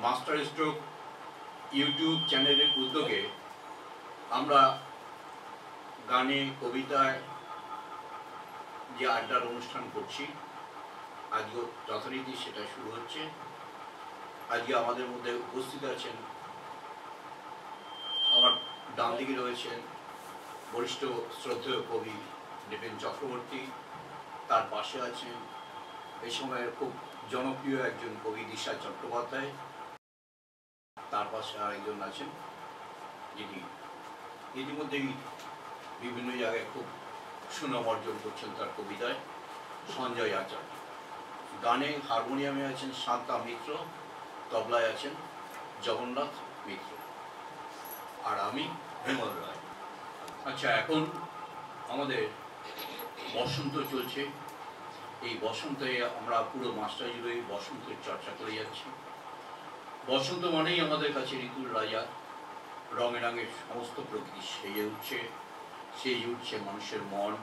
Master stroke YouTube চ্যানেলের উদ্যোগে আমরা গানে কবিতায় যে আড্ডার অনুষ্ঠান করছি, আজকে যথারীতি সেটা শুরু হচ্ছে। আজকে আমাদের মধ্যে উপস্থিত আছেন, আমার ডান দিকে রয়েছেন বরিষ্ঠ শ্রদ্ধেয় কবি নৃপেন চক্রবর্তী, তার পাশে আছেন এই সময়ের খুব জনপ্রিয় একজন কবি দিশা চট্টোপাধ্যায়, তার পাশে আরেকজন আছেন যিনি ইতিমধ্যেই বিভিন্ন জায়গায় খুব সুনাম অর্জন করছেন তার কবিতায়, সঞ্জয় আচার্য। গানে হারমোনিয়ামে আছেন শান্তা মিত্র, তবলায় আছেন জগন্নাথ মিত্র, আর আমি হেমল রায়। আচ্ছা, এখন আমাদের বসন্ত চলছে। এই বসন্তে আমরা পুরো মাসটা জুড়ে বসন্তের চর্চা করে যাচ্ছি। বসন্ত মানেই আমাদের কাছে ঋতুর রাজা, রঙে রঙে সমস্ত প্রকৃতি সেজে উঠছে মানুষের মন,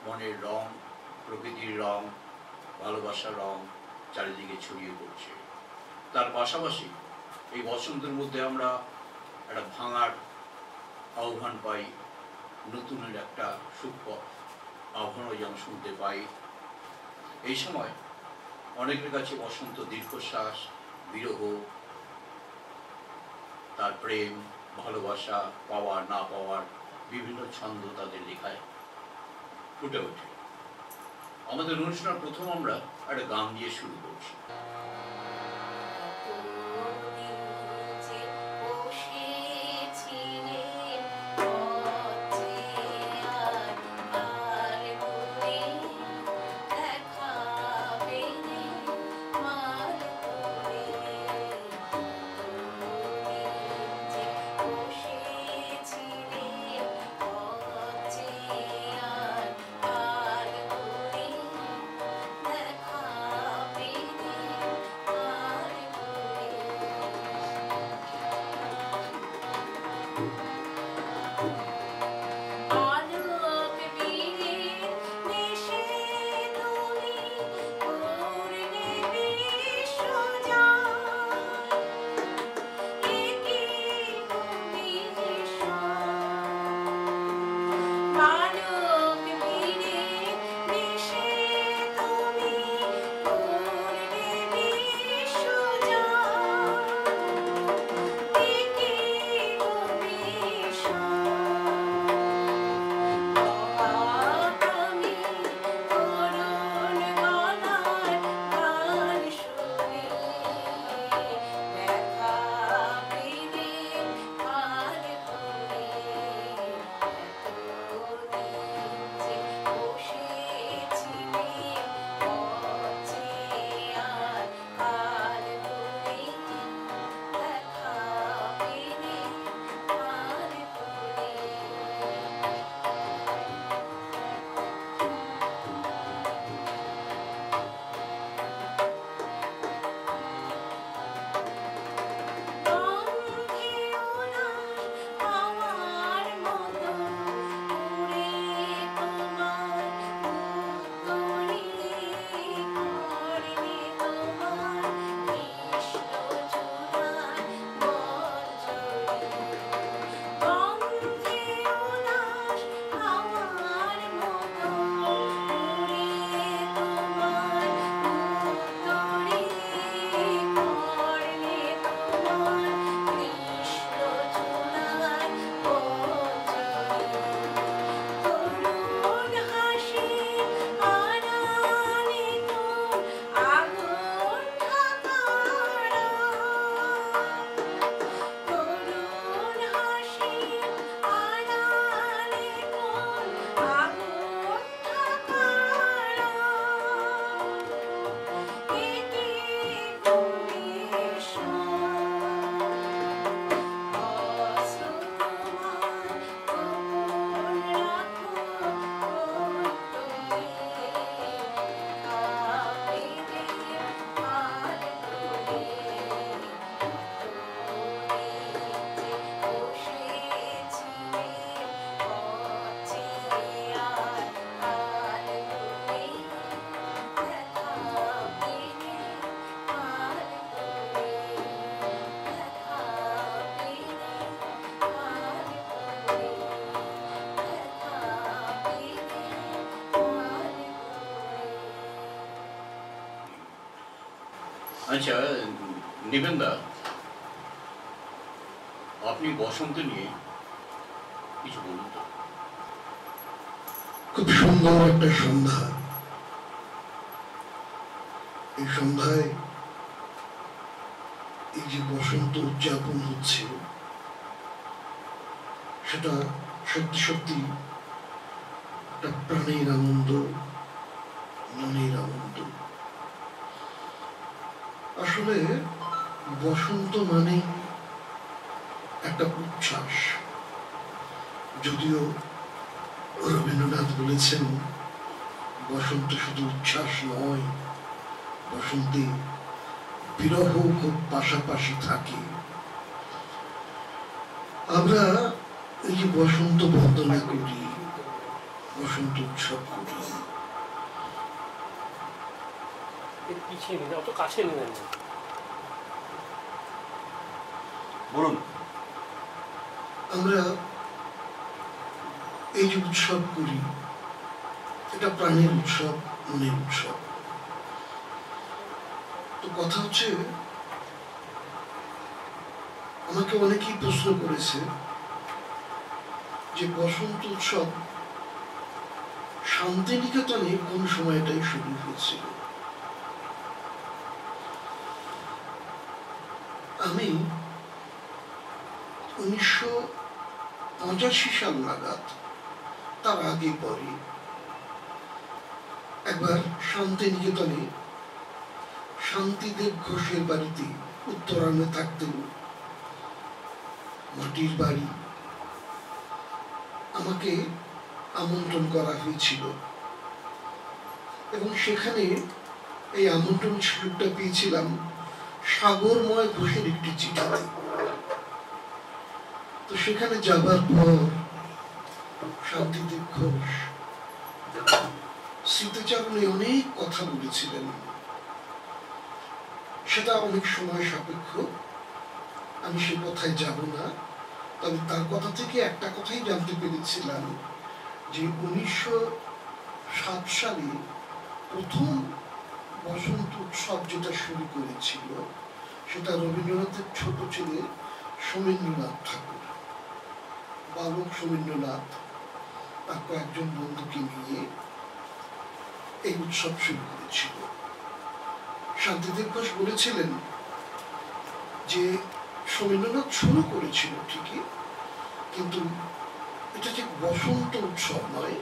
মনের রং, প্রকৃতির রং, ভালোবাসার রং চারিদিকে ছড়িয়ে পড়ছে। তার পাশাপাশি এই বসন্তের মধ্যে আমরা একটা ভাঙার আহ্বান পাই, নতুনের একটা সূক্ষ্ম আহ্বানও যেন শুনতে পাই। এই সময় অনেকের কাছে বসন্ত দীর্ঘশ্বাস, বিরহ, তার প্রেম, ভালোবাসা, পাওয়ার না পাওয়ার বিভিন্ন ছন্দ তাদের লেখায় ফুটে ওঠে। আমাদের অনুষ্ঠান প্রথম আমরা একটা গান দিয়ে শুরু করছি। আচ্ছা, নিবেন্দা, আপনি বসন্ত নিয়ে কিছু বলুন তো। খুব সুন্দর একটা সন্ধ্যা। এই সন্ধ্যায় এই যে বসন্ত উদযাপন হচ্ছে, সেটা সত্যি সত্যি একটা প্রাণের আনন্দ, মনের আনন্দ। আসলে বসন্ত মানে একটা উচ্ছ্বাস। যদিও রবীন্দ্রনাথ বলেছেন, বসন্ত শুধু উচ্ছ্বাস নয়, বসন্তে বিরহ খুব পাশাপাশি থাকে। আমরা এই যে বসন্ত বন্দনা করি, বসন্ত উৎসব করি, অত কাছে নেবেন বলুন। আমরা এই যে উৎসব করি, এটা প্রাণের উৎসব, মনের উৎসব। তো কথা হচ্ছে, আমাকে অনেকেই প্রশ্ন করেছে যে বসন্ত উৎসব শান্তিনিকেতনে কোন সময়টাই শুরু হয়েছিল। আমি 1985 সাল নাগাদ, তার আগে পরে একবার শান্তিনিকেতনে শান্তিদেব ঘোষের বাড়িতে উত্তরায়ণে থাকতেন, মাটির বাড়ি, আমাকে আমন্ত্রণ করা হয়েছিল এবং সেখানে এই আমন্ত্রণ স্লিপটা পেয়েছিলাম সাগরময় ঘোষের একটি চিঠিতে। তো সেখানে যাবার পর শান্তিদেব ঘোষ স্মৃতিচারণে অনেক কথা বলেছিলেন। সেটা অনেক সময় সাপেক্ষ, আমি সে কথায় যাব না। তবে তার কথা থেকে একটা কথাই জানতে পেরেছিলাম যে 1907 সালে প্রথম বসন্ত উৎসব যেটা শুরু করেছিল, সেটা রবীন্দ্রনাথের ছোট ছেলে সোমেন্দ্রনাথ ঠাকুর, বালক সোমেন্দ্রনাথ, তার কয়েকজন বন্ধুকে নিয়ে এই উৎসব শুরু করেছিল। শান্তিদেব ঘোষ বলেছিলেন যে সোমেন্দ্রনাথ শুরু করেছিল ঠিকই, কিন্তু এটা যে বসন্ত উৎসব নয়,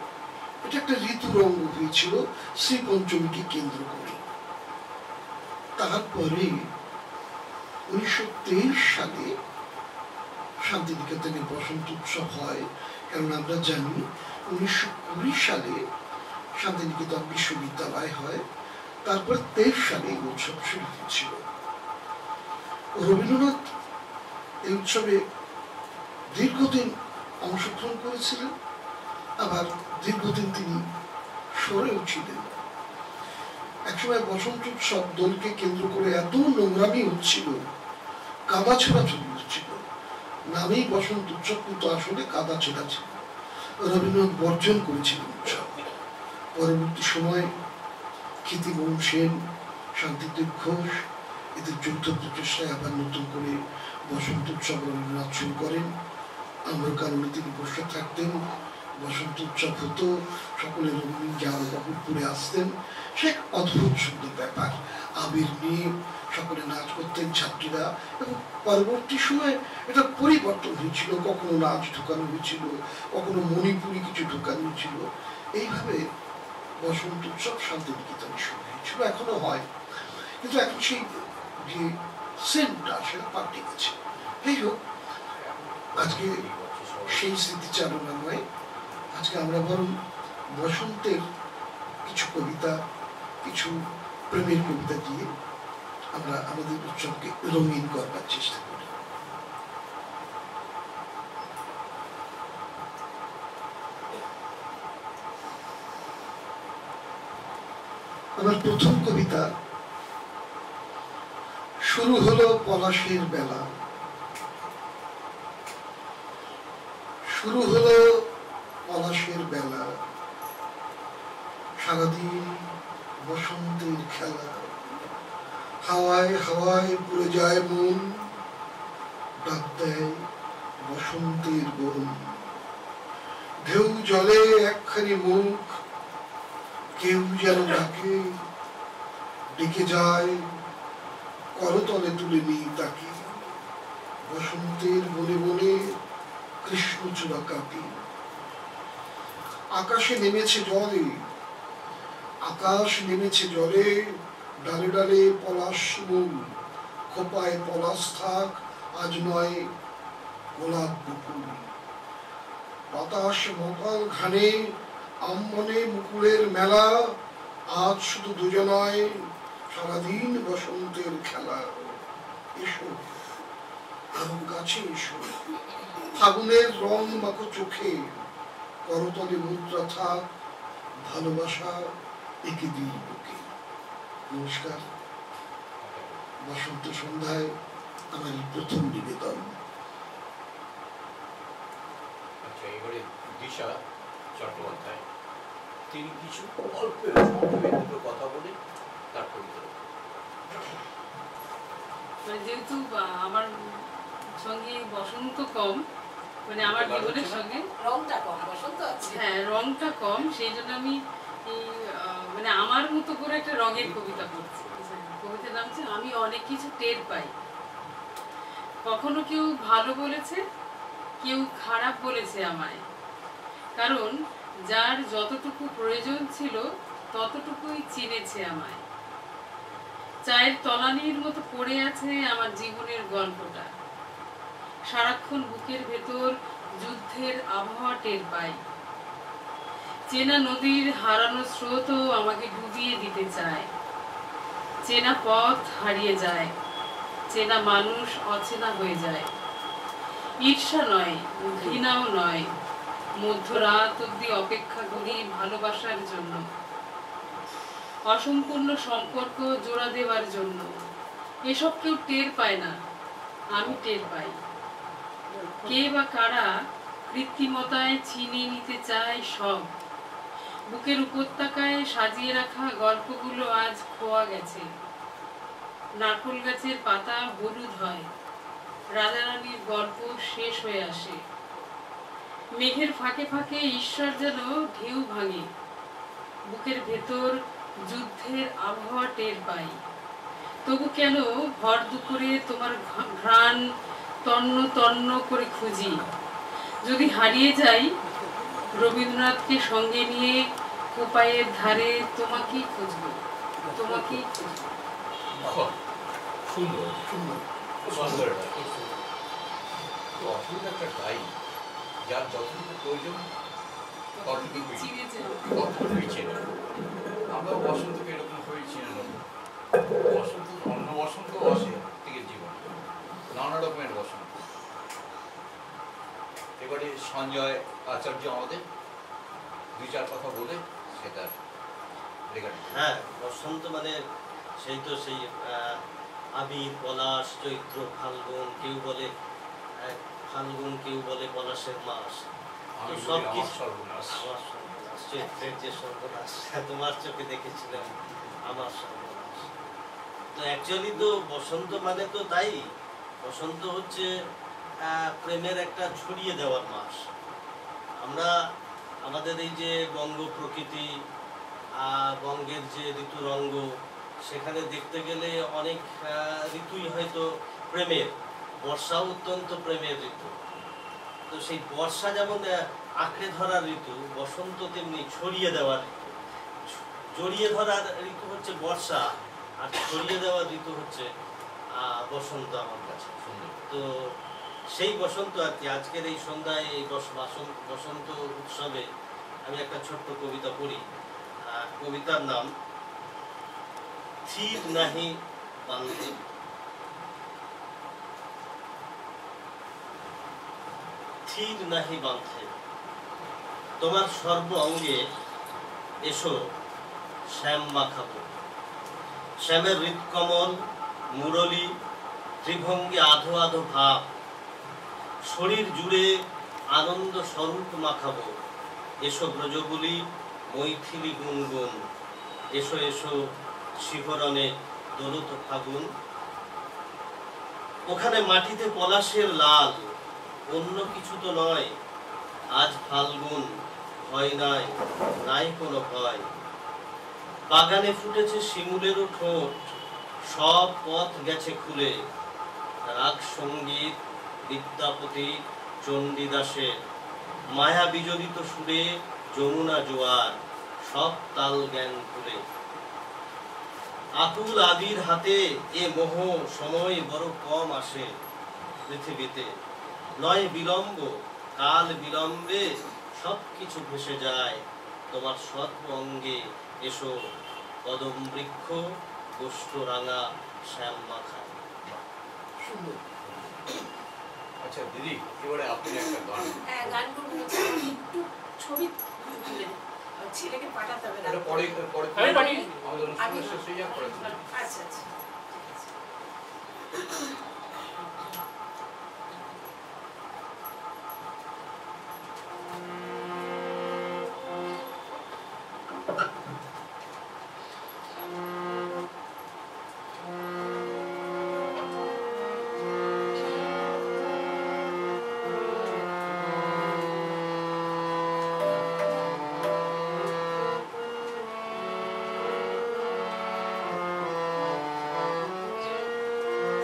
এটা একটা ঋতুরঙ্গ হয়েছিল শ্রী পঞ্চমীকে কেন্দ্র করে। তারপরে 1923 সালে শান্তিনিকেতনে বসন্ত উৎসব হয়। কারণ আমরা জানি 1920 সালে শান্তিনিকেতন বিশ্ববিদ্যালয় হয়, তারপর 23 সালে এই উৎসব শুরু হয়েছিল। রবীন্দ্রনাথ এই উৎসবে দীর্ঘদিন অংশগ্রহণ করেছিলেন, আবার দীর্ঘদিন তিনি সরেও ছিলেন। একসময় বসন্ত উৎসব দলকে কেন্দ্র করে এত নোংরামি হচ্ছিল, কাদা ছেঁড়াছড়ি হচ্ছিল, নামেই বসন্ত উৎসব, কিন্তু আসলে কাদা ছেঁড়া ছিল। রবীন্দ্রনাথ বর্জন করেছিলেন উৎসব। পরবর্তী সময় ক্ষিতিমোহন সেন, শান্তিদেব ঘোষ, এদের যুদ্ধ প্রচেষ্টায় আবার নতুন করে বসন্ত উৎসব রবীন্দ্রনাথ শুরু করেন। আমরা কারণে তিনি বসে থাকতেন, বসন্ত উৎসব হতো, সকলে রঙিন জামা কাপড় পরে আসতেন। সে এক অদ্ভুত সুন্দর ব্যাপার, আবির নিয়ে সকলে নাচ করতেন ছাত্রীরা। এবং পরবর্তী সময় এটা পরিবর্তন হয়েছিল, কখনো নাচ ঢুকানো হয়েছিল, কখনো মণিপুরি কিছু ঢুকানো হয়েছিল। এইভাবে বসন্ত উৎসব শান্তিনিকেতনে শুরু হয়েছিল, এখনো হয়, কিন্তু এখন সেই যে সেন্টটা সেটা পাল্টে গেছে। যাই হোক, আজকে সেই স্মৃতিচারণা নয়, আজকে আমরা বরং বসন্তের কিছু কবিতা, কিছু প্রেমের কবিতা দিয়ে আমরা আমাদের উৎসবকে রঙিন করবার চেষ্টা করি। আমার প্রথম কবিতা, শুরু হলো পলাশের বেলা। শুরু হলো পলাশের বেলা, সারাদিন বসন্তের খেলা, হাওয়ায় হাওয়ায় পুড়ে যায় মন, ডাক দেয় বসন্তের বন। ঢেউ জলে একখানি মুখ, কেউ যেন ডাকে, ডেকে যায় করতলে তুলে নিই তাকে। বসন্তের বনে বনে কৃষ্ণচূড়া কাঁপি। আকাশে নেমেছে জলে, আকাশ নেমেছে জলে, ডালে ডালে পলাশ মূল, খোপায় পলাশ থাক, আজ নয় গোলাপ বকুল। বাতাস মকাল ঘানে, আম্মনে মুকুলের মেলা, আজ শুধু দুজনায়, সারাদিন বসন্তের খেলা। এসো আম গাছে এসো, ফাগুনের রং মাখো চোখে, করতলে মুদ্রা থাক, ভালোবাসা একে দিই বুকে। নমস্কার, বসন্ত সন্ধ্যায় আমার এই প্রথম নিবেদন। আচ্ছা, এবারে দিশা চট্টোপাধ্যায়, তিনি কিছু অল্প দুটো কথা বলে তার কবিতা। যেহেতু আমার সঙ্গে বসন্ত কম, মানে আমার জীবনের সঙ্গে রংটা কম, বসন্ত আছে, হ্যাঁ রংটা কম, সেই জন্য আমি মানে আমার মতো করে একটা রঙের কবিতা পড়ছি। কবিতার নাম হচ্ছে আমি অনেক কিছু টের পাই। কখনো কেউ ভালো বলেছে, কেউ খারাপ বলেছে আমায়, কারণ যার যতটুকু প্রয়োজন ছিল ততটুকুই চিনেছে আমায়। চায়ের তলানির মতো পড়ে আছে আমার জীবনের গল্পটা, সারাক্ষণ বুকের ভেতর যুদ্ধের আবহাওয়া টের পাই। চেনা নদীর হারানো স্রোতও আমাকে ডুবিয়ে দিতে চায়। চেনা পথ হারিয়ে যায়, চেনা মানুষ অচেনা হয়ে যায়। ঈর্ষা নয়, ঘৃণাও নয়, মধ্যরাত অব্দি অপেক্ষা করি ভালোবাসার জন্য, অসম্পূর্ণ সম্পর্ক জোড়া দেওয়ার জন্য। এসব কেউ টের পায় না, আমি টের পাই। কে বা কারা কৃত্রিমতায় ছিনিয়ে নিতে চায় সব। বুকের উপত্যকায় সাজিয়ে রাখা গল্পগুলো আজ খোয়া গেছে। নারকোল গাছের পাতা হলুদ হয়, রাজা রানীর গল্প শেষ হয়ে আসে। মেঘের ফাঁকে ফাঁকে ঈশ্বর যেন ঢেউ ভাঙে, বুকের ভেতর যুদ্ধের আবহাওয়া টের পাই। তবু কেন ভর দুপুরে তোমার ঘ্রাণ তন্ন তন্ন করে খুঁজি। যদি হারিয়ে যাই রবীন্দ্রনাথকে সঙ্গে নিয়ে কোপাইয়ের ধারে তোমাকেই খুঁজবো, তোমাকেই খুঁজবো। সুন্দর সুন্দর সুন্দর অদ্ভুত একটা গাই, যার যতটুকু প্রয়োজন ততটুকুই চেনে। আমরা বসন্তকে এরকম করে চিনে নেব। বসন্ত অন্য বসন্ত আসে থেকে জীবন, নানা রকমের বসন্ত। এবারে সঞ্জয় আচার্য আমাদের দুই চার কথা বলে সেটার রেগার্ড। হ্যাঁ, বসন্ত মানে সেই তো সেই আবির, পলাশ, চৈত্র, ফাল্গুন, কেউ বলে ফাল্গুন, কেউ বলে পলাশের মাস। সব কিছু সর্বনাশ, আমার সর্বনাশ, চৈত্রের যে সর্বনাশ তোমার চোখে দেখেছিলাম আমার সর্বনাশ। তো অ্যাকচুয়ালি তো বসন্ত মানে তো তাই, বসন্ত হচ্ছে প্রেমের একটা ছড়িয়ে দেওয়ার মাস। আমরা আমাদের এই যে বঙ্গ প্রকৃতি, বঙ্গের যে ঋতুরঙ্গ, সেখানে দেখতে গেলে অনেক ঋতুই হয়তো প্রেমের। বর্ষাও অত্যন্ত প্রেমের ঋতু। তো সেই বর্ষা যেমন আঁকড়ে ধরার ঋতু, বসন্ত তেমনি ছড়িয়ে দেওয়ার ঋতু। জড়িয়ে ধরার ঋতু হচ্ছে বর্ষা, আর ছড়িয়ে দেওয়ার ঋতু হচ্ছে বসন্ত আমার কাছে। তো সেই বসন্ত আর কি আজকের এই সন্ধ্যায় এই বসন্ত উৎসবে আমি একটা ছোট্ট কবিতা পড়ি। কবিতার নাম থির নাহি বান্ধে। থির নাহি বান্ধে তোমার সর্ব অঙ্গে এসো শ্যাম মাখাবো। শ্যামের হৃৎকমল মুরলী ত্রিভঙ্গে আধো আধো ভাব, শরীর জুড়ে আনন্দ স্বরূপ মাখাবো। এসো ব্রজবুলি মৈথিলি গুনগুন, এসো এসো শিহরণে দোলত ফাগুন, ওখানে মাটিতে পলাশের লাল, অন্য কিছু তো নয়, আজ ফাল্গুন, ভয় নাই, নাই কোনো ভয়। বাগানে ফুটেছে শিমুলেরও ঠোঁট, সব পথ গেছে খুলে, রাগ সঙ্গীত বিদ্যাপতি চণ্ডীদাসের, মায়া বিজড়িত সুরে যমুনা জোয়ার, সব তাল জ্ঞান ভুলে। আকুল আদির হাতে এ মোহ সময় বড় কম আসে পৃথিবীতে, নয় বিলম্ব, কাল বিলম্বে সব কিছু ভেসে যায় তোমার সর্ব অঙ্গে, এসো কদম বৃক্ষ গোষ্ঠ রাঙা শ্যাম মাখা। সুন্দর। আচ্ছা দিদি, এবারে আপনি একটা গান। হ্যাঁ, গান করবো, একটু ছবি তুলে ছেলেকে পাঠাতে হবে না। এটা পরে পরে আমি পাঠিয়ে আমাদের অনুষ্ঠান শেষ হয়ে যাক, পরে আচ্ছা আচ্ছা।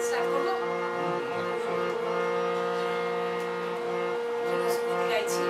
স্টার্ট করবো? জনস্মৃতি গাইছি।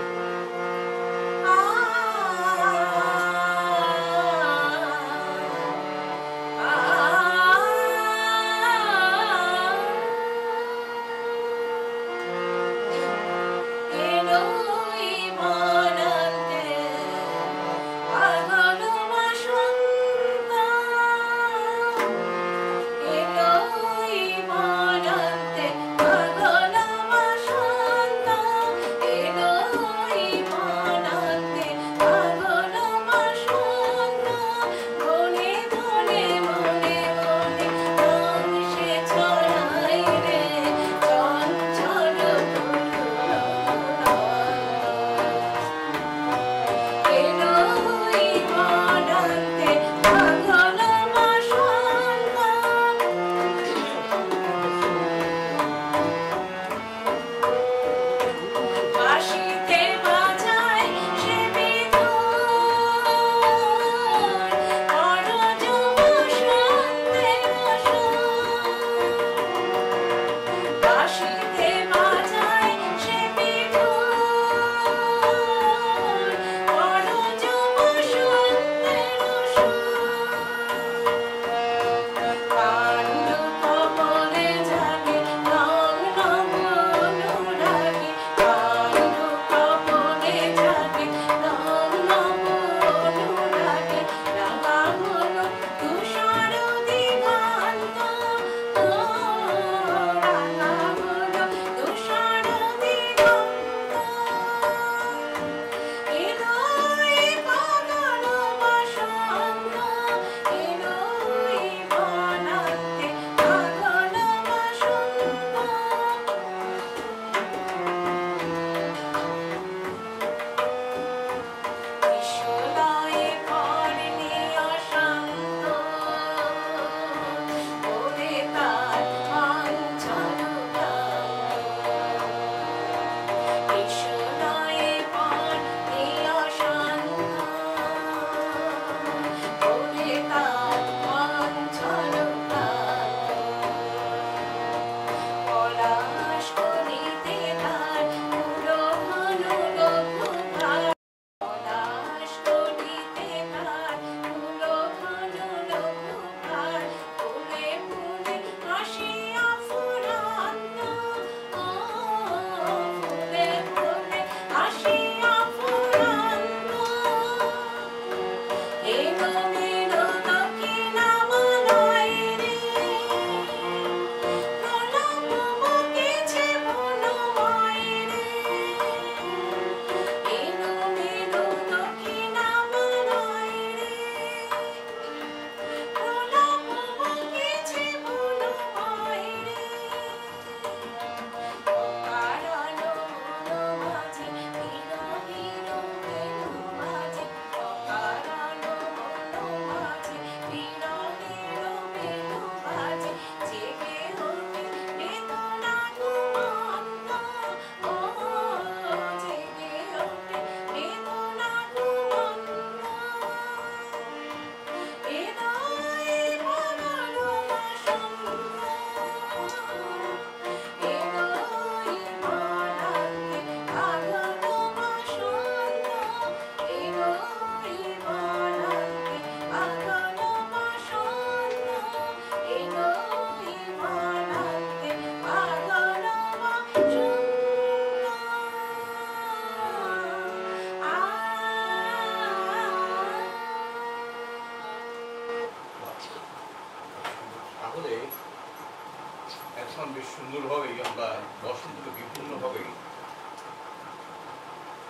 বিভিন্নভাবেই আমরা বসন্তকে বিভিন্নভাবেই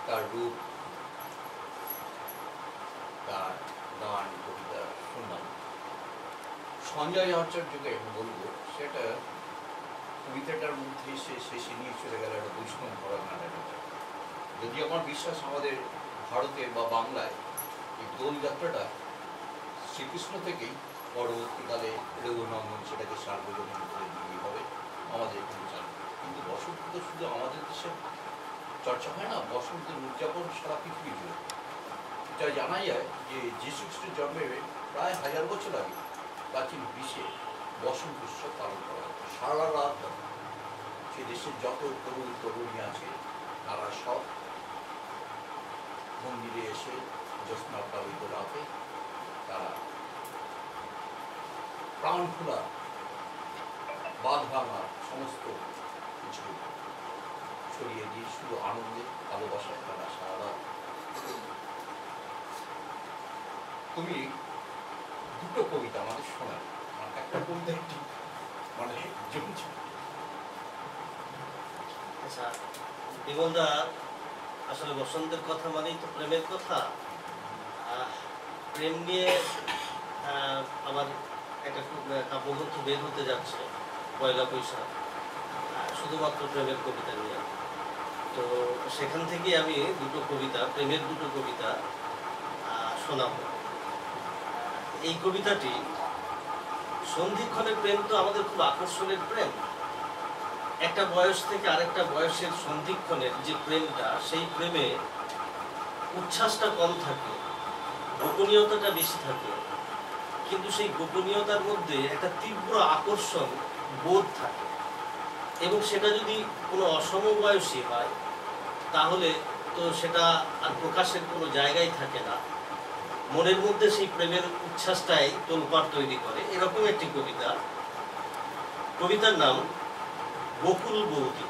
তার রূপ, তার গান, কবিতা শুনলাম। সঞ্জয় আচার্যকে আমি বলবো, সেটা কবিতাটার মধ্যে সে শেষে নিয়ে চলে গেল একটা বৈষ্ণব ঘরানার। যদি আমার বিশ্বাস আমাদের ভারতে বা বাংলায় এই দোলযাত্রাটা শ্রীকৃষ্ণ থেকেই পরবর্তীকালে রঘুনন্দন সেটাকে সার্বজনীন করে দিয়ে হবে আমাদের এখানে জানবে। কিন্তু বসন্ত তো শুধু আমাদের দেশে চর্চা হয় না, বসন্তের উদযাপন সারা পৃথিবী জুড়ে। যা জানা যায় যে যীশু খ্রিস্টের জন্মের প্রায় 1000 বছর আগে প্রাচীন গ্রীসে বসন্ত উৎসব পালন করা হতো সারা রাত। সে দেশের যত তরুণ তরুণী আছে তারা সব মন্দিরে এসে জ্যোৎস্না প্লাবিত রাতে তারা প্রাণ খোলা, বাঁধ ভাঙা সমস্ত কিছু ছড়িয়ে দিয়ে শুধু আনন্দে ভালোবাসায় তারা সারা রাত। তুমি দুটো কবিতা আমাদের শোনায়, একটা কবিতা ঠিক মানে জমছে। আচ্ছা বিমলদা, আসলে বসন্তের কথা মানেই তো প্রেমের কথা। প্রেম নিয়ে আমার একটা কাব্যগ্রন্থ বের হতে যাচ্ছে পয়লা বৈশাখ, শুধুমাত্র প্রেমের কবিতা নিয়ে। তো সেখান থেকে আমি দুটো কবিতা, প্রেমের দুটো কবিতা শোনাব। এই কবিতাটি সন্ধিক্ষণের প্রেম তো আমাদের খুব আকর্ষণের প্রেম। একটা বয়স থেকে আরেকটা বয়সের সন্ধিক্ষণের যে প্রেমটা, সেই প্রেমে উচ্ছ্বাসটা কম থাকে, গোপনীয়তাটা বেশি থাকে, কিন্তু সেই গোপনীয়তার মধ্যে একটা তীব্র আকর্ষণ বোধ থাকে। এবং সেটা যদি কোনো অসমবয়সী হয় তাহলে তো সেটা আর প্রকাশের কোনো জায়গায় থাকে না, মনের মধ্যে সেই প্রেমের উচ্ছ্বাসটাই তোলপাড় তৈরি করে। এরকম একটি কবিতা, কবিতার নাম বকুল বৌদি।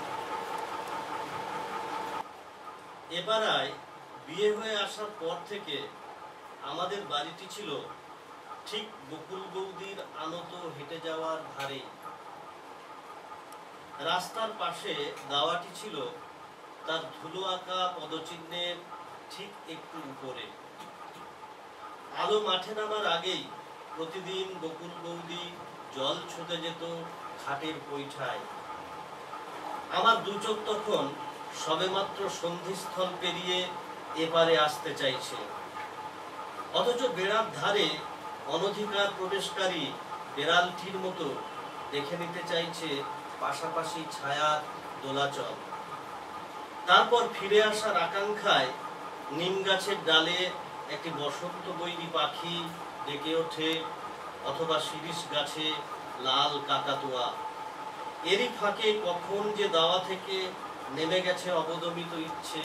এপাড়ায় বিয়ে হয়ে আসার পর থেকে আমাদের বাড়িটি ছিল ঠিক বকুল বৌদির আনত হেঁটে যাওয়ার ধারে। রাস্তার পাশে দাওয়াটি ছিল তার ধুলো আঁকা পদচিহ্নের ঠিক একটু উপরে। আলো মাঠে নামার আগেই প্রতিদিন বকুল বৌদি জল ছুঁতে যেত ঘাটের পৈঠায়। আমার দু চোখ তখন সবেমাত্র সন্ধিস্থল পেরিয়ে এপারে আসতে চাইছে, অথচ বেড়ার ধারে অনধিকার প্রবেশকারী বেড়ালটির মতো দেখে নিতে চাইছে পাশাপাশি ছায়ার দোলাচল। তারপর ফিরে আসার আকাঙ্ক্ষায় নিম গাছের ডালে একটি বসন্ত বৈরী পাখি ডেকে ওঠে, অথবা শিরিষ গাছে লাল কাকাতুয়া। এরই ফাঁকে কখন যে দাওয়া থেকে নেমে গেছে অবদমিত ইচ্ছে,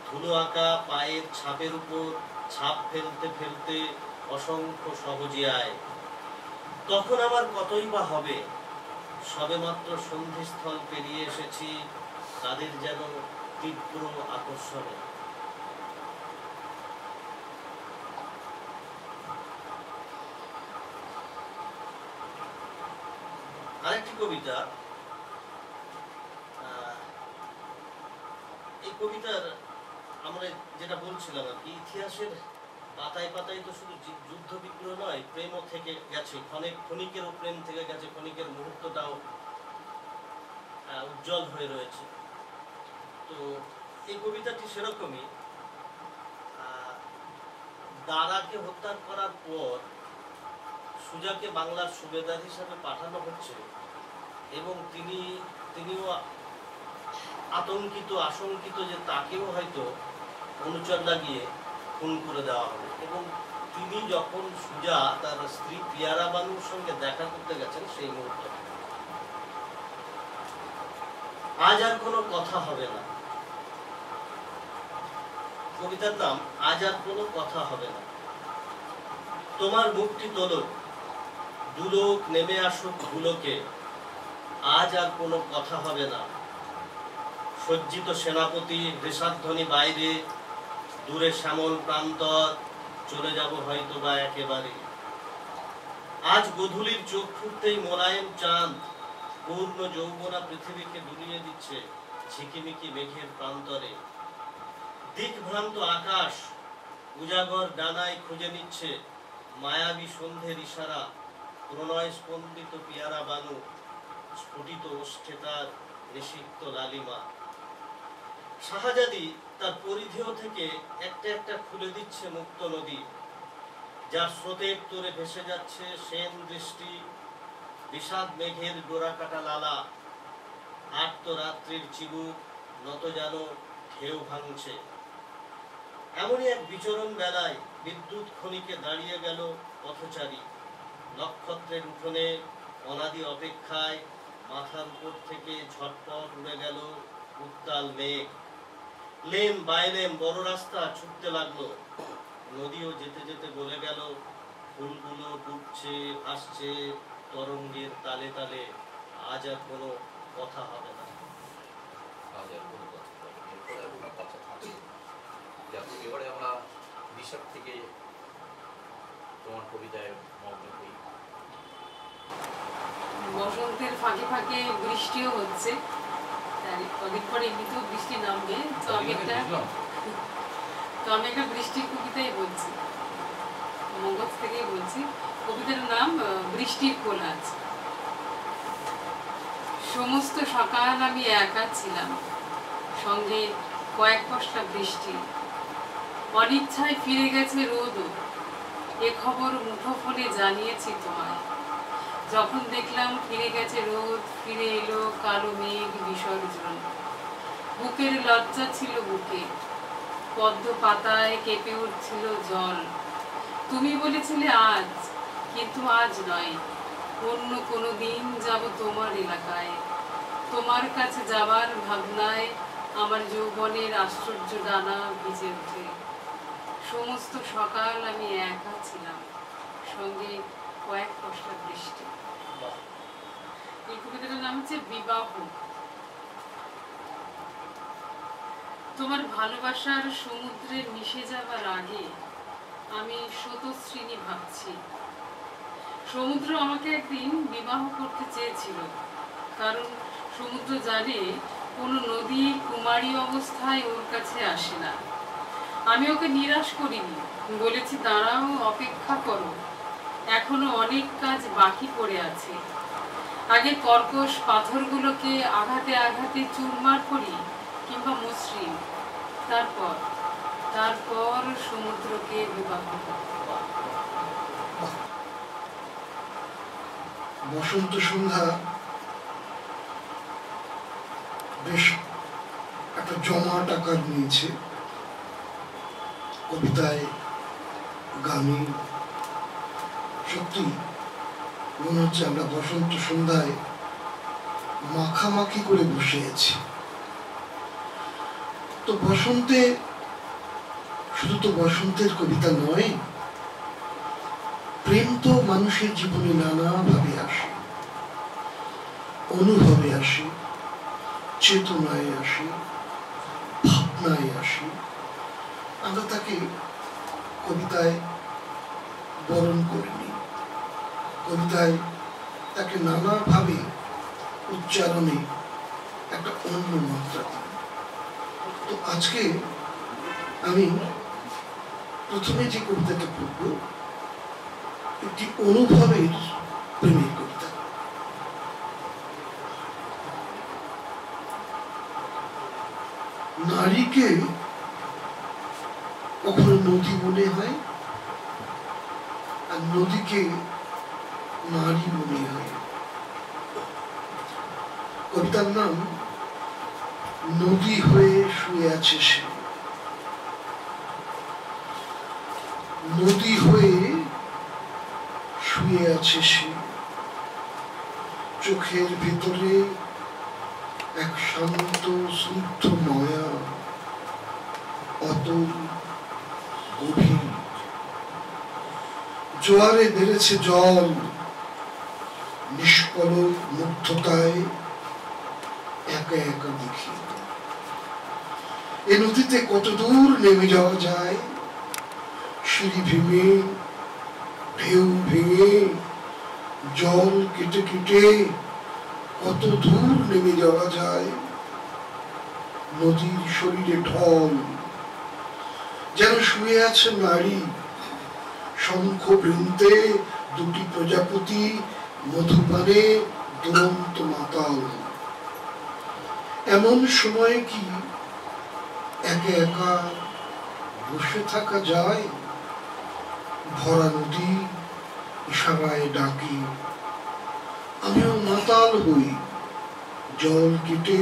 ধুলো আঁকা পায়ের ছাপের উপর ছাপ ফেলতে ফেলতে অসংখ্য সহজিয়ায়। তখন আমার কতই বা হবে, সবেমাত্র সন্ধিস্থল পেরিয়ে এসেছি তাদের যেন তীব্র আকর্ষণে। আরেকটি কবিতা, এই কবিতার আমরা যেটা বলছিলাম আর কি, ইতিহাসের পাতায় পাতায় তো শুধু যুদ্ধ বিগ্রহ নয়, প্রেমও থেকে গেছে, ক্ষণিকেরও প্রেম থেকে গেছে, ক্ষণিকের মুহূর্তটাও উজ্জ্বল হয়ে রয়েছে। তো এই কবিতাটি সেরকমই। দারাকে হত্যা করার পর সুজাকে বাংলার সুবেদার হিসাবে পাঠানো হচ্ছে এবং তিনিও আশঙ্কিত যে তাকেও হয়তো অনুচর লাগিয়ে খুন করে দেওয়া হবে। এবং তিনি যখন সুজা তার স্ত্রী পিয়ারা বানুর সঙ্গে দেখা করতে গেছেন সেই মুহূর্তে, আজ আর কোনো কথা হবে না। কবিতার নাম আজ আর কোনো কথা হবে না। তোমার মুখটি তোলো, দুলোক নেমে আসুক ধুলোকে, আজ আর কোনো কথা হবে না। সজ্জিত সেনাপতি ঋষাধ্বনি বাইরে, দূরে শ্যামল প্রান্তর, চলে যাব হয়তো বা একেবারে। আজ গধূলির চোখ ফুটতেই মোলায়েম চাঁদ পূর্ণ যৌবনা পৃথিবীকে দুলিয়ে দিচ্ছে ঝিকিমিকি মেঘের প্রান্তরে। দিকভ্রান্ত আকাশ উজাগর ডানায় খুঁজে নিচ্ছে মায়াবী সন্ধ্যের ইশারা। প্রণয় স্পন্দিত পিয়ারা বানু, স্ফুটিত ওষ্ঠে তার নিষিক্ত লালিমা। শাহজাদি তার পরিধেয় থেকে একটা একটা খুলে দিচ্ছে মুক্ত নদী, যার স্রোতের তোরে ভেসে যাচ্ছে সেন দৃষ্টি, বিষাদ মেঘের ডোরা কাটা লালা। আর্ত রাত্রির চিবুক নত যেন ঢেউ ভাঙছে। এমনই এক বিচরণ বেলায় বিদ্যুৎ খনিকে দাঁড়িয়ে গেল পথচারী। নক্ষত্রের উঠোনে অনাদি অপেক্ষায় মাথার উপর থেকে ঝটপট উড়ে গেল উত্তাল মেঘ। লেন বাইলেন বড় রাস্তা ছুটতে লাগলো। নদীও যেতে যেতে বলে গেল, ফুলগুলো ডুবছে ভাসছে তরঙ্গের তালে তালে, আজ আর কোনো কথা হবে না। এবারে আমরা দিশার থেকে তোমার কবিতায় মগ্ন হই। বসন্তের ফাঁকে ফাঁকে বৃষ্টিও হচ্ছে, কদিন পরে এমনিতেও বৃষ্টি নামবে। তো আমি একটা বৃষ্টির কবিতাই বলছি, মগজ থেকেই বলছি। কবিতার নাম বৃষ্টির কোলাজ। সমস্ত সকাল আমি একা ছিলাম, সঙ্গে কয়েক পশলা বৃষ্টি। অনিচ্ছায় ফিরে গেছে রোদও, এ খবর মুঠোফোনে জানিয়েছি তোমায়। যখন দেখলাম ফিরে গেছে রোদ, ফিরে এলো কালো মেঘ বিসর্জন। বুকের লজ্জা ছিল বুকে, পদ্ম পাতায় কেঁপে উঠছিল জল। তুমি বলেছিলে আজ, কিন্তু আজ নয়, অন্য কোনো দিন যাব তোমার এলাকায়। তোমার কাছে যাবার ভাবনায় আমার যৌবনের আশ্চর্য ডানা ভিজে ওঠে। সমস্ত সকাল আমি একা ছিলাম, সঙ্গে কয়েক পশলা বৃষ্টি। এই কবিতাটার নাম হচ্ছে বিবাহ। তোমার ভালোবাসার সমুদ্রে মিশে যাবার আগে আমি স্রোতস্বিনী ভাবছি। সমুদ্র আমাকে একদিন বিবাহ করতে চেয়েছিল, কারণ সমুদ্র জানে কোনো নদী কুমারী অবস্থায় ওর কাছে আসে না। আমি ওকে নিরাশ করিনি, বলেছি দাঁড়াও, অপেক্ষা করো, এখনো অনেক কাজ বাকি পড়ে আছে। আগে কর্কশ পাথরগুলোকে আঘাতে আঘাতে চুরমার করি কিংবা মসৃণ, তারপর সমুদ্রকে বিবাহ। বসন্ত সন্ধ্যা বেশ একটা জমাট আকার নিয়েছে কবিতায়, গানে। সত্যি মনে হচ্ছে আমরা বসন্ত সন্ধ্যায় মাখামাখি করে বসে আছি। তো বসন্তে শুধু তো বসন্তের কবিতা নয়, প্রেম তো মানুষের জীবনে নানাভাবে আসে, অনুভবে আসে, চেতনায় আসে, ভাবনায় আসে। আমরা তাকে কবিতায় বরণ করে নিই, কবিতায় তাকে নানাভাবে উচ্চারণে একটা অন্য মাত্রা দিই। তো আজকে আমি প্রথমে যে কবিতাটা পড়ব, একটি অনুভবের প্রেমের কবিতা। নারীকে কখনো নদী মনে হয়, আর নদীকে নারী মনে হয়। কবিতার নাম নদী হয়ে শুয়ে আছে সে। নদী হয়ে শুয়ে আছে সে, চোখের ভেতরে এক শান্ত স্নিগ্ধ মায়া, অতল গভীর। জোয়ারে বেড়েছে জল, নিষ্পলক মুগ্ধতায় একা একা দেখি এ নদীতে কত দূর নেমে যাওয়া যায়। সিঁড়ি ভেঙে, ঢেউ ভেঙে, জল কেটে কেটে কত দূর নেমে যাওয়া যায়। নদীর শরীরে ঢল, যেন শুয়ে আছে নারী, শঙ্খ বৃন্তে দুটি প্রজাপতি মধুপানে দুরন্ত মাতাল। এমন সময় কি একা একা বসে থাকা যায়? ভরা নদী ইশারায় ডাকি, আমিও মাতাল হই, জল কেটে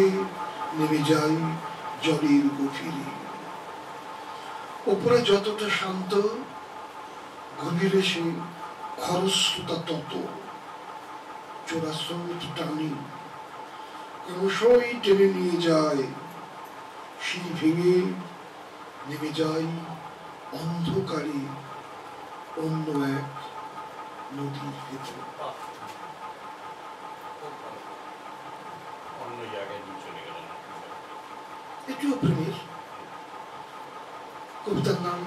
নেমে যাই জলের গভীরে। ওপরে যতটা শান্ত, গভীরে সে খরস্রোতা তত। চোরা স্রোত টানি, ক্রমশই টেনে নিয়ে যায়, সিঁড়ি ভেঙে নেমে যাই অন্ধকারে অন্য এক নদীর ভেতর। অন্য জায়গায় নিয়ে চলে গেলেন। এটিও প্রেমের। কবিতার নাম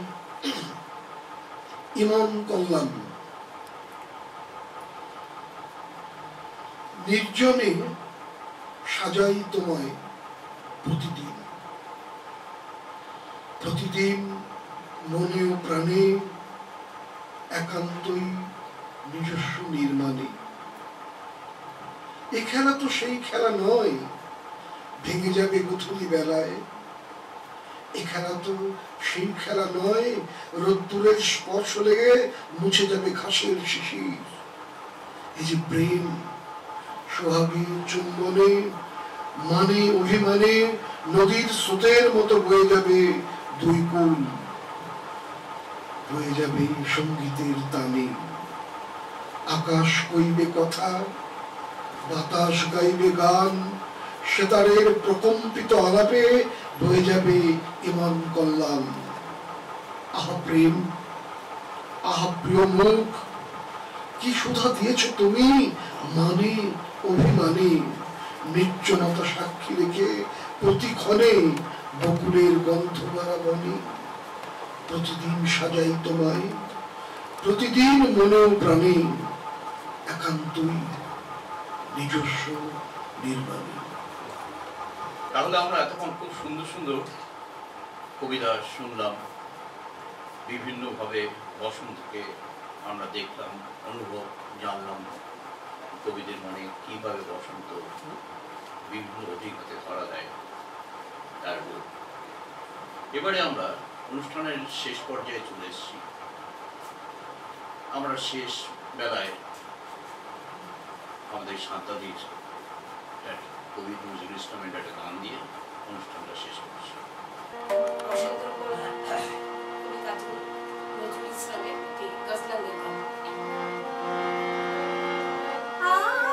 ইমন কল্যাণ। নির্জনে সাজাই তোমায় প্রতিদিন, প্রতিদিন মনে ও প্রাণে একান্তই নিজস্ব নির্মাণে। এ খেলা তো সেই খেলা নয় ভেঙে যাবে গোধূলি বেলায়। এ খেলা তো সেই খেলা নয় রোদ্দুরের স্পর্শ লেগে মুছে যাবে ঘাসের শিশির। এই যে প্রেম, সোহাগী চুম্বনে, মানে অভিমানে নদীর স্রোতের মতো বয়ে যাবে দুই কুল, বয়ে যাবে সঙ্গীতের তানে। আকাশ কইবে কথা, বাতাস গাইবে গান, সেতারের প্রকম্পিত আলাপে বয়ে যাবে ইমন কল্যাণ। আহা প্রেম, আহা প্রিয় মুখ, কি সুধা দিয়েছ তুমি মানে অভিমানে। নির্জনতা সাক্ষী রেখে প্রতিক্ষণে বকুলের গন্ধ ভরা বনে। প্রতিদিন সাজাই তোমায়, প্রতিদিন মনে ও প্রাণে একান্তই নিজস্ব নির্মাণে। তাহলে আমরা এতক্ষণ খুব সুন্দর সুন্দর কবিতা শুনলাম, বিভিন্নভাবে বসন্তকে আমরা দেখলাম, অনুভব জানলাম, কবিদের মনে কিভাবে বসন্ত বিভিন্ন অভিজ্ঞতা ধরা দেয় তার রূপ। এবারে আমরা অনুষ্ঠানের শেষ পর্যায়ে চলে এসেছি। আমরা শেষ বেলায় আমাদের সান্তাদির কবি নজরুল ইসলামের একটা গান দিয়ে অনুষ্ঠানটা শেষ করছি। নজরুল ইসলামের একটি গজলানের গান। Oh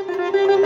ধন্যবাদ।